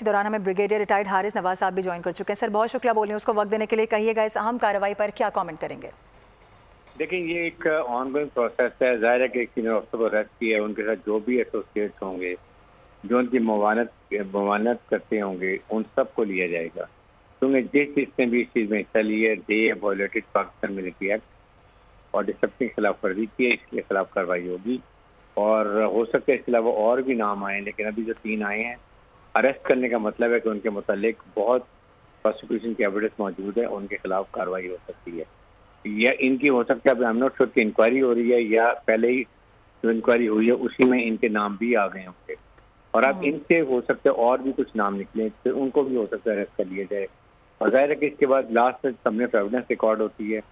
इस दौरान हमें ब्रिगेडियर रिटायर्ड हारिस नवाज साहब भी ज्वाइन कर चुके हैं। सर बहुत शुक्रिया बोलिए उसको वक्त देने के लिए। कहिएगा इस अहम कार्रवाई पर क्या कमेंट करेंगे? देखिए, ये एक ऑनगोइंग प्रोसेस है। जाहिर है कि सीनियर अफसर को अरेस्ट किया है, उनके साथ जो भी एसोसिएट्स होंगे, जो उनकी मवानत करते होंगे, उन सबको लिया जाएगा। क्योंकि जिस चीज़ ने भी इस चीज़ में हिस्सा लिया, दे वायलेटेड पाकिस्तान मिलिट्री एक्ट और डिसिप्लिन की खिलाफ वर्जी की है, इसके खिलाफ कार्रवाई होगी। और हो सकता है इसके अलावा और भी नाम आए, लेकिन अभी जो 3 आए हैं, अरेस्ट करने का मतलब है कि उनके मुतालिक बहुत प्रोसिक्यूशन की एविडेंस मौजूद है, उनके खिलाफ कार्रवाई हो सकती है। या इनकी हो सकता है, आई एम नॉट श्योर कि इंक्वायरी हो रही है या पहले ही जो इंक्वायरी हुई है उसी में इनके नाम भी आ गए होंगे, और अब इनसे हो सकता है और भी कुछ नाम निकले, तो उनको भी हो सकता है अरेस्ट कर लिया जाए। और जाहिर है कि इसके बाद लास्ट में सबने एविडेंस रिकॉर्ड होती है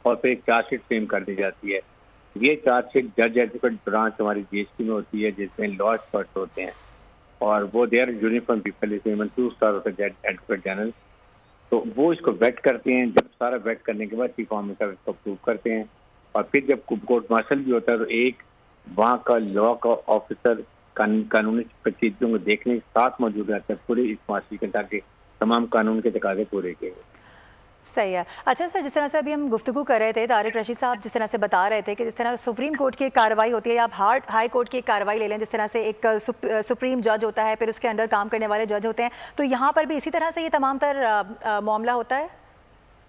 और फिर एक चार्जशीट फ्रेम कर दी जाती है। ये चार्जशीट जज एडवोकेट ब्रांच हमारी जीएसटी में होती है, जिसमें लॉ एक्सपर्ट होते हैं और वो देयर यूनिफॉर्म पीपल, इसमें 2 स्टार होता है एडवोकेट जनरल। तो वो इसको वेट करते हैं। जब सारा वेट करने के बाद चीफ ऑफिसर इसको अप्रूव करते हैं, और फिर जब कोर्ट मार्शल भी होता है तो एक वहाँ का लॉ का ऑफिसर कानूनी प्रक्रिया को देखने के साथ मौजूद रहता है पूरे इस मार्शल के, ताकि तमाम कानून के तकाजे पूरे किए। सही है। अच्छा सर, जिस तरह से अभी हम गुफ्तगू कर रहे थे, तारिक रशीद साहब जिस तरह से बता रहे थे कि जिस तरह सुप्रीम कोर्ट की एक कार्रवाई होती है या आप हाई कोर्ट की एक कार्रवाई ले लें, जिस तरह से एक सुप्रीम जज होता है, फिर उसके अंडर काम करने वाले जज होते हैं, तो यहाँ पर भी इसी तरह से ये तमाम तर मामला होता है?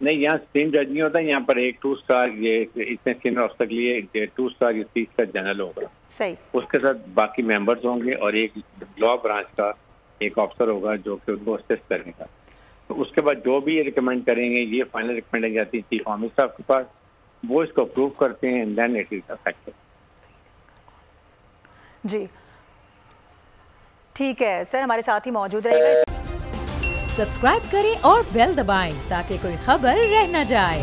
नहीं, यहाँ सुप्रीम जज नहीं होता। यहाँ पर एक 2 स्टार, ये इसमें सीनियर अफसर के लिए 2 स्टार या 3 स्टार जनरल होगा। सही। उसके साथ बाकी मेंबर्स होंगे और एक लॉ ब्रांच का एक अफसर होगा जो कि उनको असिस्ट करेगा। तो उसके बाद जो भी ये रिकमेंड करेंगे, ये फाइनल रिकमेंड जाती है चीफ ऑफिसर साहब के पास, वो इसको अप्रूव करते हैं and then it is effective. जी ठीक है सर, हमारे साथ ही मौजूद रहेगा। सब्सक्राइब करें और बेल दबाएं ताकि कोई खबर रह न जाए।